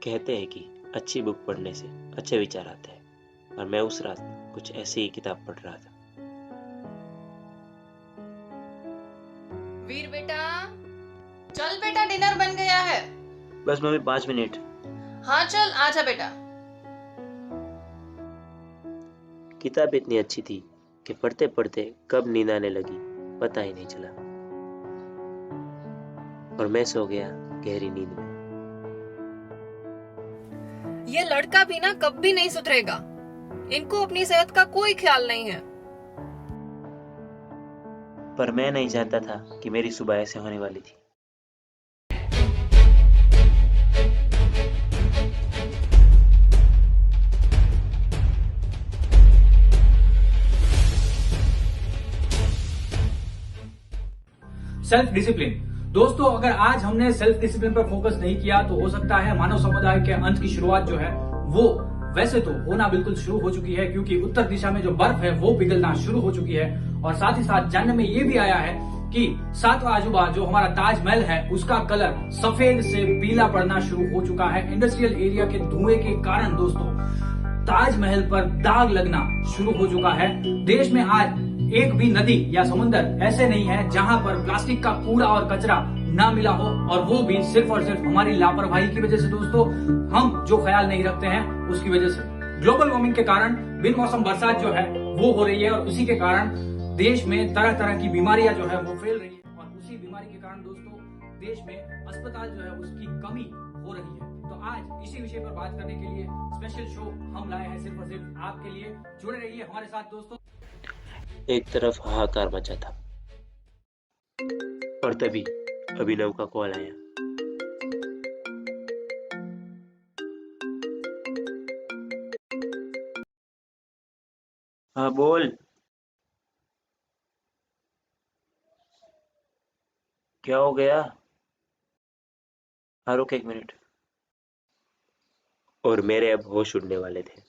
कहते हैं कि अच्छी बुक पढ़ने से अच्छे विचार आते हैं, और मैं उस रात कुछ ऐसी ही किताब पढ़ रहा था। वीर बेटा, चल बेटा, डिनर बन गया है। बस मम्मी 5 मिनट। हाँ चल, आजा बेटा। किताब इतनी अच्छी थी कि पढ़ते पढ़ते कब नींद आने लगी पता ही नहीं चला, और मैं सो गया गहरी नींद में। ये लड़का भी ना कभी नहीं सुधरेगा। इनको अपनी सेहत का कोई ख्याल नहीं है। पर मैं नहीं जानता था कि मेरी सुबह ऐसे होने वाली थी। Self discipline. दोस्तों, अगर आज हमने सेल्फ डिसिप्लिन पर फोकस नहीं किया तो हो सकता है मानव समुदाय के अंत की शुरुआत जो है वो वैसे तो होना बिल्कुल शुरू हो चुकी है, क्योंकि उत्तर दिशा में जो बर्फ है वो पिघलना शुरू हो चुकी है। और साथ ही साथ जानने में ये भी आया है कि सातवां अजूबा जो हमारा ताजमहल है उसका कलर सफेद से पीला पड़ना शुरू हो चुका है। इंडस्ट्रियल एरिया के धुएं के कारण दोस्तों ताजमहल पर दाग लगना शुरू हो चुका है। देश में आज एक भी नदी या समुद्र ऐसे नहीं है जहां पर प्लास्टिक का कूड़ा और कचरा ना मिला हो, और वो भी सिर्फ और सिर्फ हमारी लापरवाही की वजह से। दोस्तों, हम जो ख्याल नहीं रखते हैं उसकी वजह से ग्लोबल वार्मिंग के कारण बिन मौसम बरसात जो है वो हो रही है, और उसी के कारण देश में तरह तरह की बीमारियां जो है वो फैल रही है, और उसी बीमारी के कारण दोस्तों देश में अस्पताल जो है उसकी कमी हो रही है। तो आज इसी विषय पर बात करने के लिए स्पेशल शो हम लाए हैं सिर्फ और सिर्फ आपके लिए। जुड़े रहिए हमारे साथ दोस्तों। एक तरफ हाहाकार मचा था, और तभी अभिनव का कॉल आया। हाँ बोल, क्या हो गया? हाँ रुक 1 मिनट। और मेरे अब होश उड़ने वाले थे।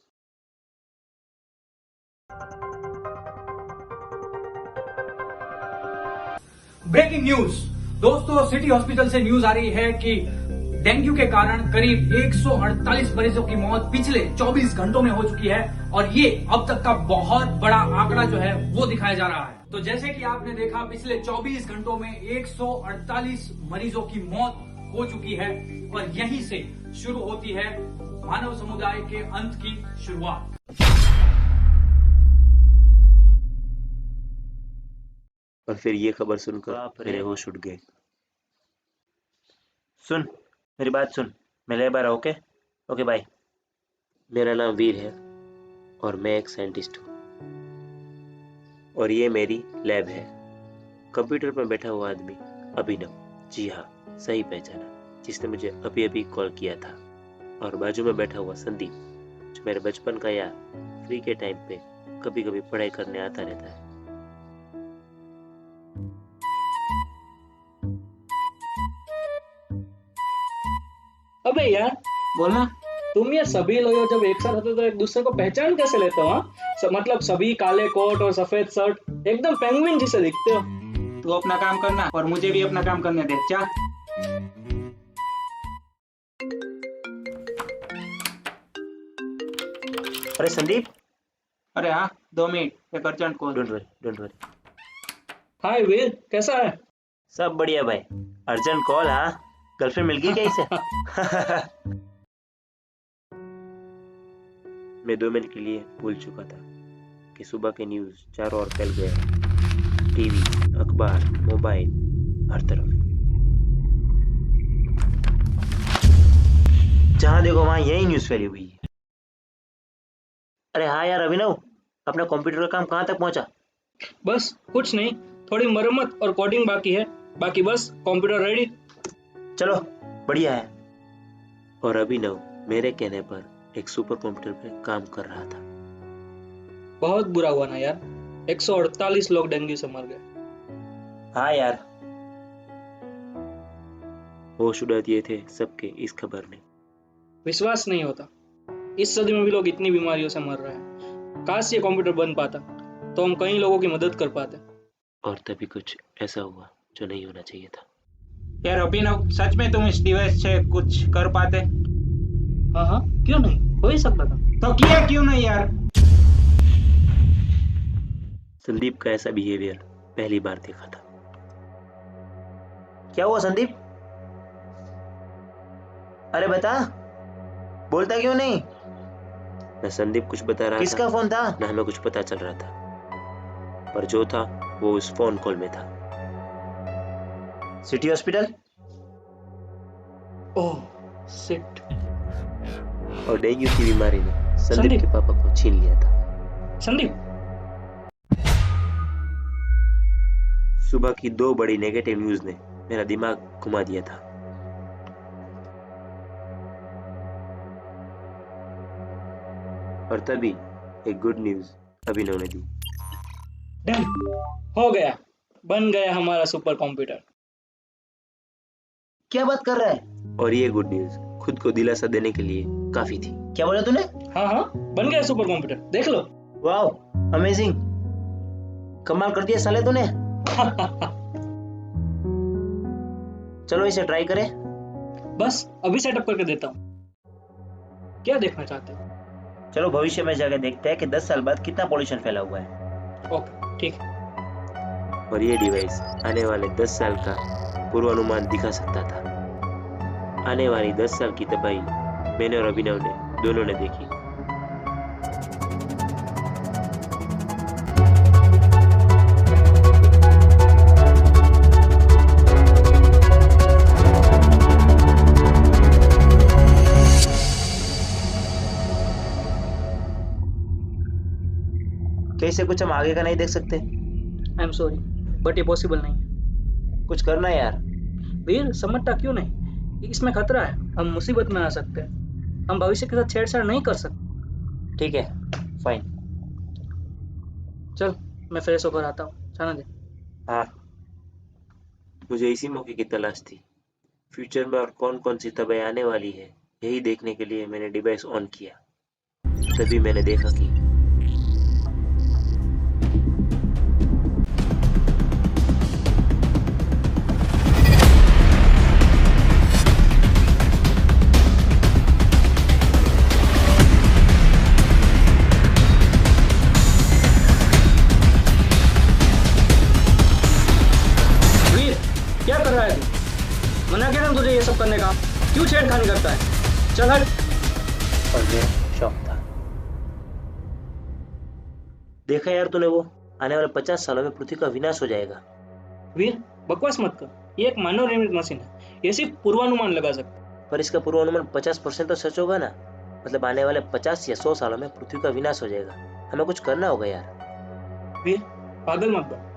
ब्रेकिंग न्यूज दोस्तों, सिटी हॉस्पिटल से न्यूज आ रही है कि डेंगू के कारण करीब 148 मरीजों की मौत पिछले 24 घंटों में हो चुकी है, और ये अब तक का बहुत बड़ा आंकड़ा जो है वो दिखाया जा रहा है। तो जैसे कि आपने देखा, पिछले 24 घंटों में 148 मरीजों की मौत हो चुकी है, और यहीं से शुरू होती है मानव समुदाय के अंत की शुरुआत। और फिर ये खबर सुनकर मेरे होश उड़ गए। सुन, मेरी बात सुन, मैं लैब आ रहा हूँ। Okay okay bye. मेरा नाम वीर है और मैं एक साइंटिस्ट हूँ, और ये मेरी लैब है। कंप्यूटर पर बैठा हुआ आदमी अभिनव, जी हाँ सही पहचाना, जिसने मुझे अभी अभी कॉल किया था। और बाजू में बैठा हुआ संदीप, जो मेरे बचपन का यार, फ्री के टाइम पे कभी कभी पढ़ाई करने आता रहता है। अबे यार, बोलना। तुम ये सभी लोग जब एक साथ होते तो एक दूसरे को पहचान कैसे लेते हो? हाँ, मतलब सभी काले कोट और सफेद शर्ट, एकदम पेंगुइन जैसे दिखते हो। तू अपना काम करना और मुझे भी अपना काम करने दे। जा। अरे संदीप। अरे हाँ, 2 मिनट, एक urgent call. Don't worry. Hi Veer, कैसा है? सब बढ़िया भाई। Urgent call? हाँ, गर्लफ्रेंड मिल गई क्या इसे? मैं 2 मिनट के लिए भूल चुका था कि सुबह के न्यूज चारों ओर फैल गया। टीवी, अखबार, मोबाइल, हर तरफ। जहां देखो वहां यही न्यूज फैली हुई है। अरे हाँ यार अभिनव, अपना कंप्यूटर का काम कहाँ तक पहुंचा? बस कुछ नहीं, थोड़ी मरम्मत और कोडिंग बाकी है, बाकी बस कंप्यूटर रेडी। चलो बढ़िया है। और अभिनव मेरे कहने पर एक सुपर कंप्यूटर पे काम कर रहा था। बहुत बुरा हुआ ना यार, 148 लोग डेंगू से मर गए। हाँ यार, होश उड़ा दिए थे सबके इस खबर ने। विश्वास नहीं होता, इस सदी में भी लोग इतनी बीमारियों से मर रहे हैं। काश ये कंप्यूटर बन पाता तो हम कई लोगों की मदद कर पाते। और तभी कुछ ऐसा हुआ जो नहीं होना चाहिए था। यार अभिनव, सच में तुम इस डिवाइस से कुछ कर पाते? हाँ हाँ, क्यों नहीं, हो ही सकता था। तो किया क्यों नहीं यार? संदीप का ऐसा बिहेवियर पहली बार देखा था। क्या हुआ संदीप? अरे बता, बोलता क्यों नहीं? न संदीप कुछ बता रहा था, किसका फोन था, न हमें कुछ पता चल रहा था, पर जो था वो उस फोन कॉल में था। City hospital? Oh shit. और डेंगू की बीमारी ने संदीप के पापा को छीन लिया था। संदीप, सुबह की 2 बड़ी नेगेटिव न्यूज ने मेरा दिमाग घुमा दिया था। और तभी एक गुड न्यूज अभिनव ने दी। डन, हो गया, बन गया हमारा सुपर कंप्यूटर। क्या बात कर रहा है? और ये गुड न्यूज खुद को दिलासा देने के लिए काफी थी। क्या बोला तूने? हाँ हाँ, बन गया सुपर कंप्यूटर, देख लो। वाओ, अमेजिंग, कमाल कर दिया साले तूने। चलो इसे ट्राई करें। बस अभी सेटअप करके देता हूँ। क्या देखना चाहते हो? चलो भविष्य में जाकर देखते हैं कि 10 साल बाद कितना पॉल्यूशन फैला हुआ है। ओके ठीक है। और ये डिवाइस आने वाले 10 साल का पूर्वानुमान दिखा सकता था। आने वाली 10 साल की तबाही मैंने और अभिनव ने दोनों ने देखी। कैसे कुछ हम आगे का नहीं देख सकते? आई एम सॉरी, बट ये पॉसिबल नहीं है। कुछ करना है यार। वीर, समझता क्यों नहीं? इसमें खतरा है, हम मुसीबत में आ सकते हैं। हम भविष्य के साथ छेड़छाड़ नहीं कर सकते। ठीक है, फाइन। चल मैं फ्रेश होकर आता हूँ, जाना दे। हाँ, मुझे इसी मौके की तलाश थी। फ्यूचर में और कौन कौन सी तबाही आने वाली है, यही देखने के लिए मैंने डिवाइस ऑन किया। तभी मैंने देखा कि क्या कर रहा है तू? मना किया ना तुझे ये सब करने का, क्यों छेड़खानी करता है? चल हट। और मैं शौक था। देखा यार तूने, वो आने वाले 50 सालों में पृथ्वी का विनाश हो जाएगा। वीर, बकवास मत कर, ये एक मानव निर्मित मशीन है, ये सिर्फ पूर्वानुमान लगा सकता है। पर इसका पूर्वानुमान 50% तो सच होगा ना। मतलब आने वाले 50 या 100 सालों में पृथ्वी का विनाश हो जाएगा। हमें कुछ करना होगा यार। वीर, पागल मत बन।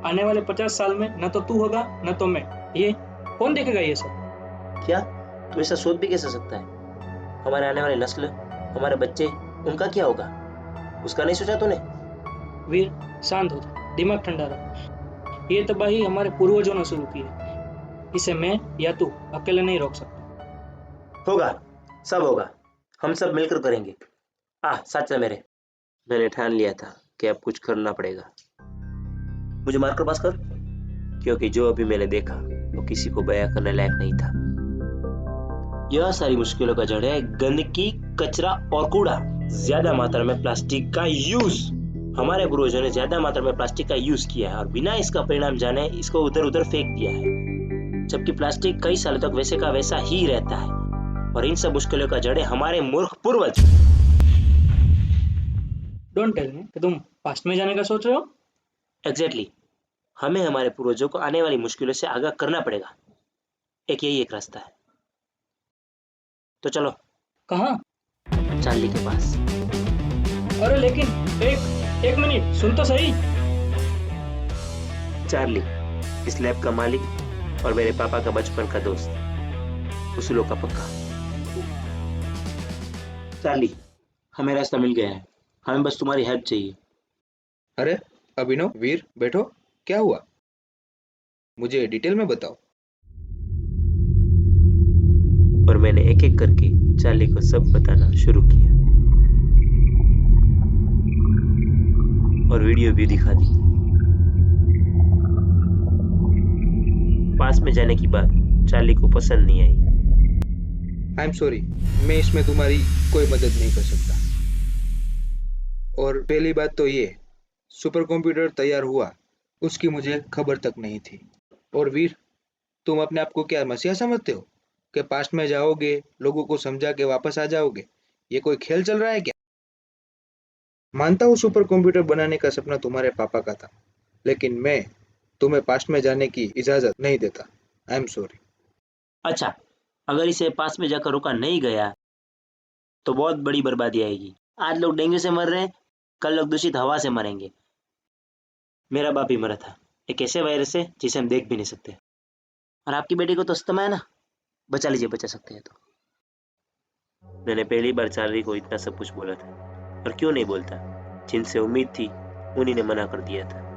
आने वाले 50 साल में न तो तू होगा न तो मैं। ये कौन देखेगा ये सब? क्या तू ऐसा सोच भी कैसे सकता है? हमारे आने वाली नस्ल, हमारे बच्चे, उनका क्या होगा? उसका नहीं सोचा तूने? वीर, शांत हो जा, दिमाग ठंडा रख। ये तबाही हमारे पूर्वजों ने शुरू की है, इसे मैं या तू अकेले नहीं रोक सकता। होगा, सब होगा, हम सब मिलकर करेंगे। साथ चल मेरे। मैंने ठान लिया था कि अब कुछ करना पड़ेगा। मुझे मार्कर पास कर, क्योंकि जो अभी मैंने देखा वो किसी को बयां करने लायक नहीं था। यह सारी मुश्किलों का जड़ है गंदगी, कचरा और कूड़ा। ज्यादा मात्रा में प्लास्टिक का यूज। हमारे पूर्वजों ने ज्यादा मात्रा में प्लास्टिक का यूज किया है और बिना इसका परिणाम जाने इसको उधर उधर फेंक दिया है, जबकि प्लास्टिक कई सालों तक वैसे का वैसा ही रहता है। और इन सब मुश्किलों का जड़ है हमारे मूर्ख पूर्वज। डोंट टेल मी कि तुम पास्ट में जाने का सोच रहे हो। एग्जैक्टली, हमें हमारे पूर्वजों को आने वाली मुश्किलों से आगाह करना पड़ेगा। यही एक रास्ता है। तो चलो। कहाँ? चार्ली के पास। अरे लेकिन एक मिनट, सुन तो सही। चार्ली, इस लैब का मालिक और मेरे पापा का बचपन का दोस्त, उसूलों का पक्का। चार्ली, हमें रास्ता मिल गया है, हमें बस तुम्हारी हेल्प चाहिए। अरे अभिनव, वीर, बैठो। क्या हुआ, मुझे डिटेल में बताओ। और मैंने एक एक करके चार्ली को सब बताना शुरू किया और वीडियो भी दिखा दी। पास में जाने की बात चार्ली को पसंद नहीं आई। आई एम सॉरी, मैं इसमें तुम्हारी कोई मदद नहीं कर सकता। और पहली बात तो ये, सुपर कंप्यूटर तैयार हुआ उसकी मुझे खबर तक नहीं थी। और वीर, तुम अपने आप को क्या मसीहा समझते हो कि पास्ट में जाओगे, लोगों को समझा के वापस आ जाओगे? ये कोई खेल चल रहा है क्या? मानता हूँ सुपर कंप्यूटर बनाने का सपना तुम्हारे पापा का था, लेकिन मैं तुम्हें पास्ट में जाने की इजाजत नहीं देता। I am sorry. अच्छा, अगर इसे पास में जाकर रोका नहीं गया तो बहुत बड़ी बर्बादी आएगी। आज लोग डेंगू से मर रहे हैं, कल लोग दूषित हवा से मरेंगे। मेरा बाप ही मरा था एक ऐसे वायरस से जिसे हम देख भी नहीं सकते। और आपकी बेटी को तो अस्थमा है ना, बचा लीजिए, बचा सकते हैं तो। मैंने पहली बार चार्ली को इतना सब कुछ बोला था, और क्यों नहीं बोलता, जिनसे उम्मीद थी उन्हीं ने मना कर दिया था।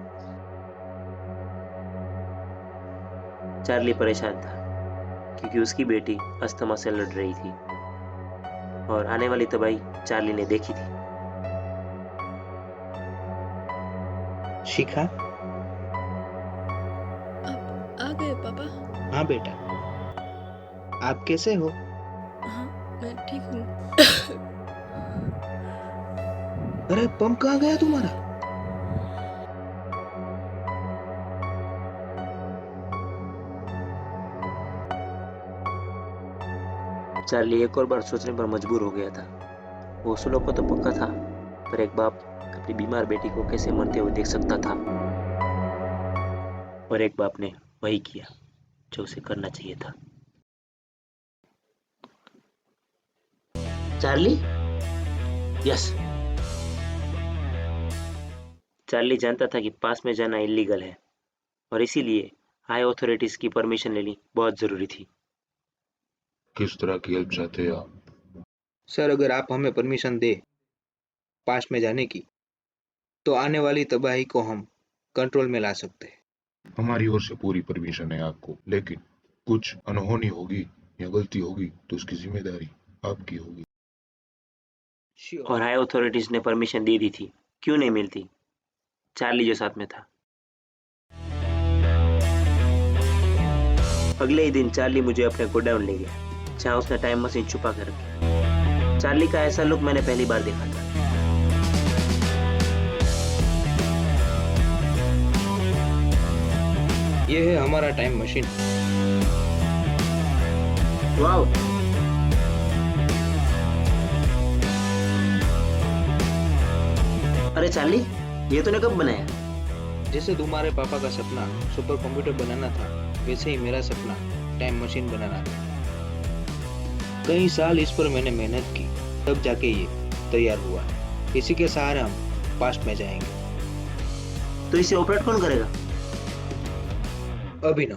चार्ली परेशान था क्योंकि उसकी बेटी अस्थमा से लड़ रही थी और आने वाली तबाही चार्ली ने देखी थी। शिखा, आ गए पापा? हाँ बेटा, आप कैसे हो? हाँ, मैं ठीक हूँ। अरे पंप कहाँ गया तुम्हारा? चार्ली एक और बार सोचने पर मजबूर हो गया था। वो सुनो को तो पक्का था, पर एक बाप अपनी बीमार बेटी को कैसे मरते हुए देख सकता था। और एक बाप ने वही किया जो उसे करना चाहिए था। चार्ली? यस। चार्ली जानता था कि पास में जाना इलीगल है और इसीलिए हाई अथॉरिटीज की परमिशन लेनी बहुत जरूरी थी। किस तरह की हेल्प चाहते हैं आप? सर, अगर आप हमें परमिशन दे पास्ट में जाने की, तो आने वाली तबाही को हम कंट्रोल में ला सकते हैं। हमारी ओर से पूरी परमिशन है आपको, लेकिन कुछ अनहोनी होगी या गलती होगी तो उसकी जिम्मेदारी आपकी होगी। और हाई अथॉरिटीज ने परमिशन दे दी थी, क्यों नहीं मिलती? चार्ली जो साथ में था। अगले ही दिन चार्ली मुझे अपने गोडाउन ले गया, जहाँ उसने टाइम मशीन छुपा कर रखी। चार्ली का ऐसा लुक मैंने पहली बार देखा था। ये है हमारा टाइम मशीन। वाओ! अरे चार्ली, ये तूने कब बनाया? जैसे तुम्हारे पापा का सपना सुपर कंप्यूटर बनाना था, वैसे ही मेरा सपना टाइम मशीन बनाना था। कई साल इस पर मैंने मेहनत की, तब जाके ये तैयार हुआ। इसी के सहारे हम पास्ट में जाएंगे। तो इसे ऑपरेट कौन करेगा? अभिनव।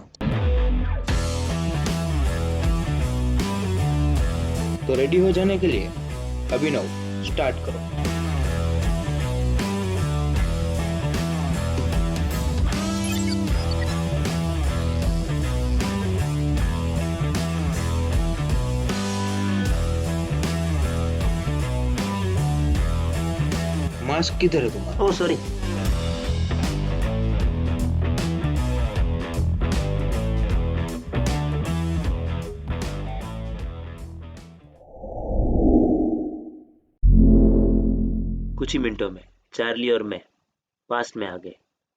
तो रेडी हो जाने के लिए अभिनव स्टार्ट करो। मास्क किधर है तुम्हारा? Oh sorry. कुछ ही मिनटों में चार्ली और मैं पास्ट में आ गए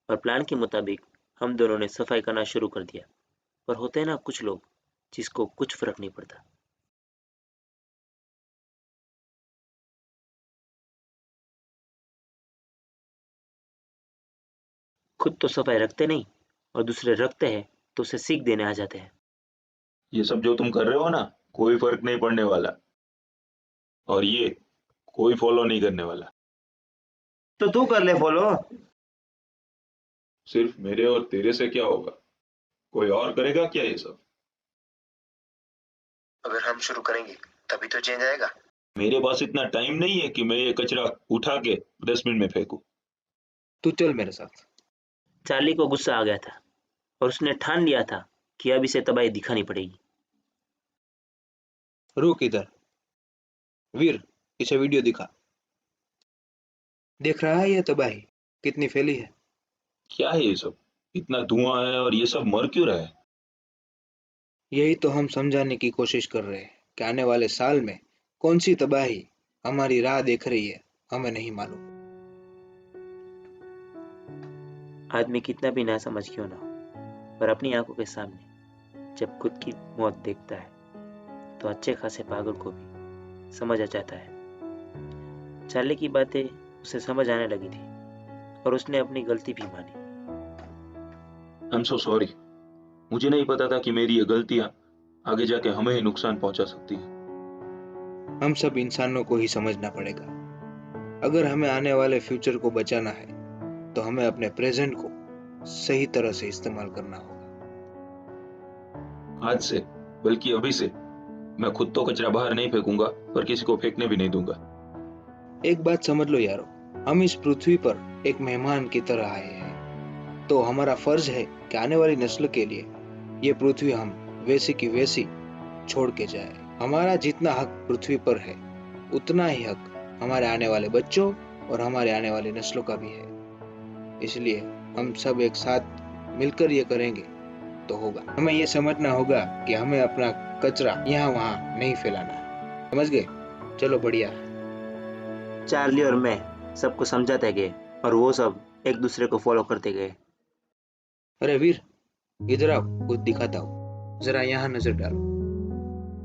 और प्लान के मुताबिक हम दोनों ने सफाई करना शुरू कर दिया। पर होते हैं ना कुछ लोग जिसको कुछ फर्क नहीं पड़ता। खुद तो सफाई रखते नहीं और दूसरे रखते हैं तो उसे सीख देने आ जाते हैं। ये सब जो तुम कर रहे हो ना, कोई फर्क नहीं पड़ने वाला, और ये कोई फॉलो नहीं करने वाला। तो तू कर ले फॉलो। सिर्फ मेरे और तेरे से क्या होगा? कोई और करेगा क्या ये सब? अगर हम शुरू करेंगे तभी तो चेंज आएगा। मेरे पास इतना टाइम नहीं है कि मैं ये कचरा उठा के डस्टबिन में फेंकूं। तू चल मेरे साथ। चार्ली को गुस्सा आ गया था और उसने ठान लिया था कि अब इसे तबाही दिखानी पड़ेगी। रुक इधर। वीर, इसे वीडियो दिखा। देख रहा है ये तबाही कितनी फैली है? क्या है ये सब? इतना धुआं है और ये सब मर क्यों रहा है? यही तो हम समझाने की कोशिश कर रहे हैं। कि आने वाले साल में कौन सी तबाही हमारी राह देख रही है, हमें नहीं मालूम। आदमी कितना भी ना समझ क्यों ना हो, पर अपनी आंखों के सामने जब खुद की मौत देखता है तो अच्छे खासे पागल को भी समझ आ जाता है। चार्ली की बातें उसे समझ आने लगी थी और उसने अपनी गलती भी मानी। I am so sorry. मुझे नहीं पता था कि मेरी ये गलतियां आगे जाके हमें ही नुकसान पहुंचा सकती हैं। हम सब इंसानों को ही समझना पड़ेगा। अगर हमें आने वाले फ्यूचर को बचाना है तो हमें अपने प्रेजेंट को सही तरह से इस्तेमाल करना होगा। आज से, बल्कि अभी से, मैं खुद तो कचरा बाहर नहीं फेंकूंगा, पर किसी को फेंकने भी नहीं दूंगा। एक बात समझ लो यारो, हम इस पृथ्वी पर एक मेहमान की तरह आए हैं, तो हमारा फर्ज है कि आने वाली नस्ल के लिए ये पृथ्वी हम वैसी की वैसी छोड़ के जाए। हमारा जितना हक पृथ्वी पर है उतना ही हक हमारे आने वाले बच्चों और हमारे आने वाली नस्लों का भी है। इसलिए हम सब एक साथ मिलकर ये करेंगे तो होगा। हमें ये समझना होगा कि हमें अपना कचरा यहाँ वहाँ नहीं फैलाना है, समझ गए? चलो बढ़िया। चार्ली और मैं सबको समझाते गए और वो सब एक दूसरे को फॉलो करते गए। अरे वीर, इधर आओ, कुछ दिखाता हूँ, जरा यहाँ नजर डालो।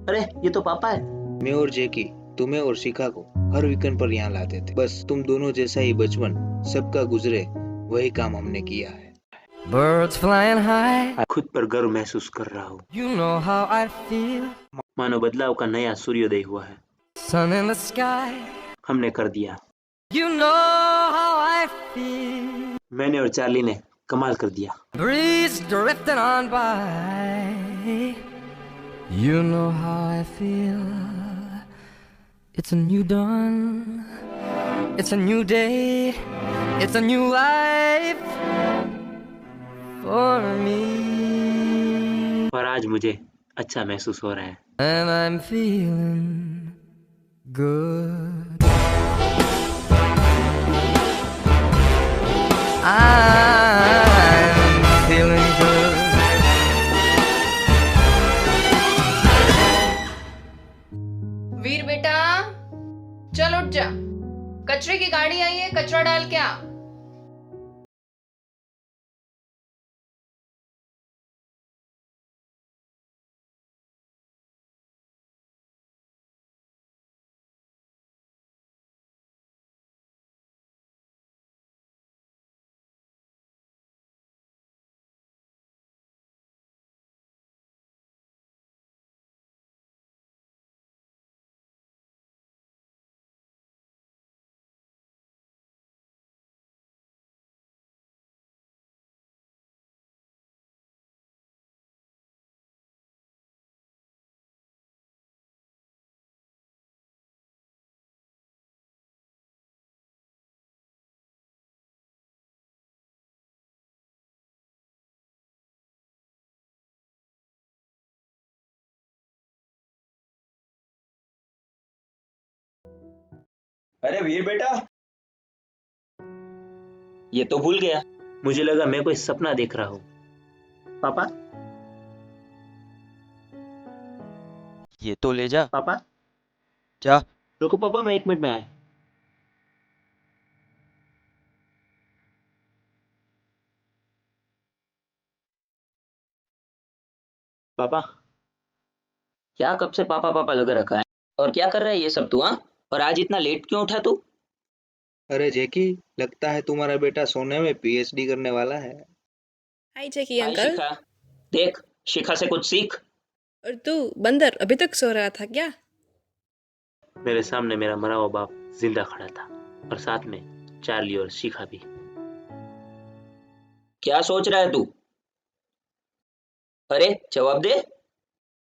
अरे ये तो पापा है। मैं और जैकी तुम्हें और शिखा को हर वीकेंड पर यहाँ लाते थे। बस तुम दोनों जैसा ही बचपन सबका गुजरे, वही काम हमने किया है। Birds flying high, खुद पर गर्व महसूस कर रहा हूँ। you know how I feel. मानो बदलाव का नया सूर्योदय हुआ है। Sun in the sky, हमने कर दिया। you know how I feel. मैंने और चार्ली ने कमाल कर दिया। Breeze drifting on by, you know how I feel. It's a new dawn, it's a new day, it's a new life for me. और आज मुझे अच्छा महसूस हो रहा है। And I'm feeling good. I'm feeling good. वीर बेटा, चल उठ जा। कचरे की गाड़ी आई है, कचरा डाल के आ। अरे वीर बेटा, ये तो भूल गया। मुझे लगा मैं कोई सपना देख रहा हूँ। पापा, ये तो ले जा। पापा, जा। रुको पापा, मैं 1 मिनट में आया। पापा, क्या कब से पापा पापा लगा रखा है? और क्या कर रहा है ये सब तू? हाँ, और आज इतना लेट क्यों उठा तू? अरे जैकी, लगता है तुम्हारा बेटा सोने में पीएचडी करने वाला है। हाय जैकी हाय अंकल। शिखा, देख शिखा से कुछ सीख। और तू बंदर अभी तक सो रहा था क्या? मेरे सामने मेरा मरा हुआ बाप जिंदा खड़ा था और साथ में चार्ली और शिखा भी। क्या सोच रहा है तू? अरे जवाब दे।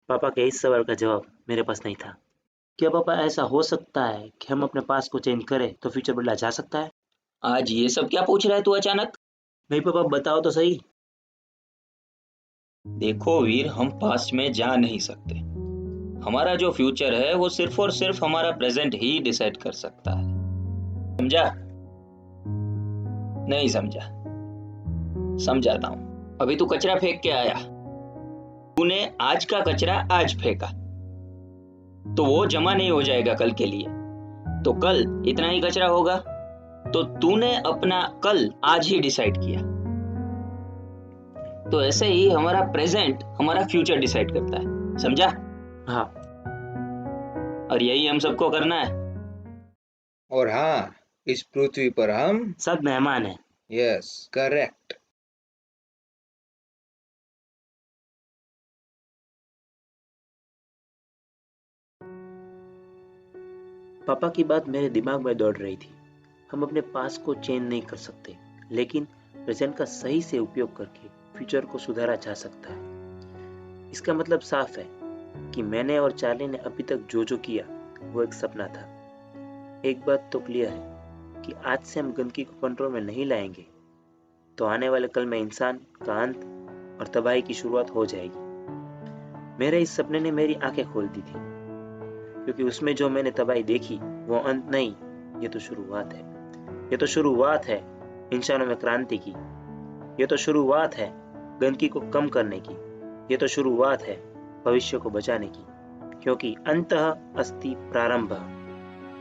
पापा के इस सवाल का जवाब मेरे पास नहीं था। क्या पापा ऐसा हो सकता है कि हम अपने पास को चेंज करें तो फ्यूचर बदला जा सकता है? आज ये सब क्या पूछ रहा है तू अचानक? नहीं पापा, बताओ तो सही। देखो वीर, हम पास्ट में जा नहीं सकते। हमारा जो फ्यूचर है वो सिर्फ और सिर्फ हमारा प्रेजेंट ही डिसाइड कर सकता है। समझा? नहीं समझा? समझाता हूं। अभी तू कचरा फेंक के आया, तूने आज का कचरा आज फेंका। तो वो जमा नहीं हो जाएगा कल के लिए। तो कल इतना ही कचरा होगा। तो तूने अपना कल आज ही डिसाइड किया। तो ऐसे ही हमारा प्रेजेंट हमारा फ्यूचर डिसाइड करता है, समझा? हाँ। और यही हम सबको करना है। और हाँ, इस पृथ्वी पर हम सब मेहमान हैं। Yes, correct. पापा की बात मेरे दिमाग में दौड़ रही थी। हम अपने पास को चेंज नहीं कर सकते, लेकिन प्रेजेंट का सही से उपयोग करके फ्यूचर को सुधारा जा सकता है। इसका मतलब साफ है कि मैंने और चार्ली ने अभी तक जो किया वो एक सपना था। एक बात तो क्लियर है कि आज से हम गंदगी को कंट्रोल में नहीं लाएंगे तो आने वाले कल में इंसान का अंत और तबाही की शुरुआत हो जाएगी। मेरे इस सपने ने मेरी आंखें खोल दी थी, क्योंकि उसमें जो मैंने तबाही देखी वो अंत नहीं, ये तो शुरुआत है। ये तो शुरुआत है इंसानों में क्रांति की। ये तो शुरुआत है गंदगी को कम करने की। ये तो शुरुआत है भविष्य को बचाने की, क्योंकि अंतः अस्ति प्रारंभ,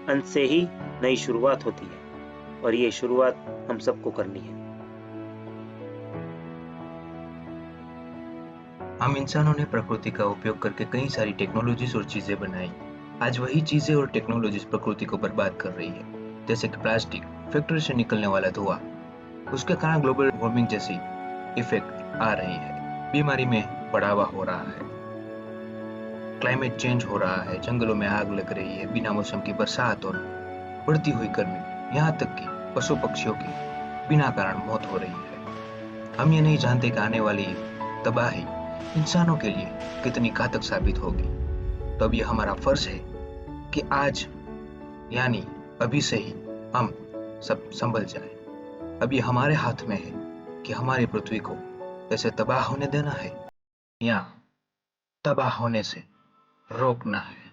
अंत से ही नई शुरुआत होती है और ये शुरुआत हम सबको करनी है। हम इंसानों ने प्रकृति का उपयोग करके कई सारी टेक्नोलॉजीज और चीजें बनाई। आज वही चीजें और टेक्नोलॉजीज प्रकृति को बर्बाद कर रही है, जैसे कि प्लास्टिक, फैक्ट्री से निकलने वाला धुआं। उसके कारण ग्लोबल वार्मिंग जैसी इफेक्ट आ रही है, बीमारी में बढ़ावा हो रहा है, क्लाइमेट चेंज हो रहा है, जंगलों में आग लग रही है, बिना मौसम की बरसात और बढ़ती हुई गर्मी, यहाँ तक कि पशु पक्षियों की बिना कारण मौत हो रही है। हम ये नहीं जानते कि आने वाली तबाही इंसानों के लिए कितनी घातक साबित होगी। तो अब ये हमारा फर्ज है कि आज यानी अभी से ही हम सब संभल जाए। अब ये हमारे हाथ में है कि हमारी पृथ्वी को ऐसे तबाह होने देना है या तबाह होने से रोकना है।